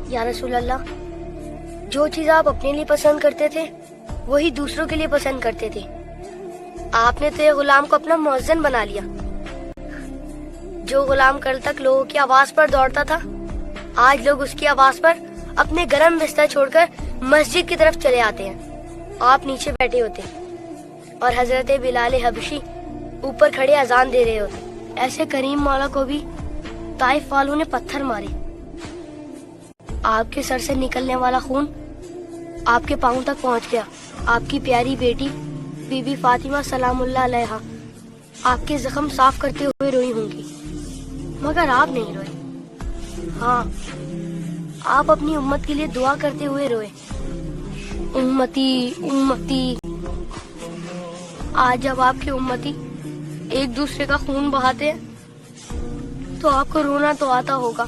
یا رسول اللہ، جو چیز آپ اپنے لیے پسند کرتے تھے وہی دوسروں کے لیے پسند کرتے تھے. آپ نے تو یہ غلام کو اپنا مؤذن بنا لیا. جو غلام کل تک لوگوں کی آواز پر دوڑتا تھا، آج لوگ اس کی آواز پر اپنے گرم بستر چھوڑ کر مسجد کی طرف چلے آتے ہیں. آپ نیچے بیٹھے ہوتے اور حضرت بلال حبشی اوپر کھڑے اذان دے رہے ہوتے. ایسے کریم مولا کو بھی طائف والوں نے پتھر مارے. آپ کے سر سے نکلنے والا خون آپ کے پاؤں تک پہنچ گیا. آپ کی پیاری بیٹی بی بی فاطمہ سلام اللہ علیہا آپ کے زخم صاف کرتے ہوئے روئی ہوں گی، مگر آپ نہیں روئے. ہاں، آپ اپنی امت کے لیے دعا کرتے ہوئے روئے. امتی امتی. آج جب آپ کے امتی ایک دوسرے کا خون بہاتے ہیں تو آپ کو رونا تو آتا ہوگا،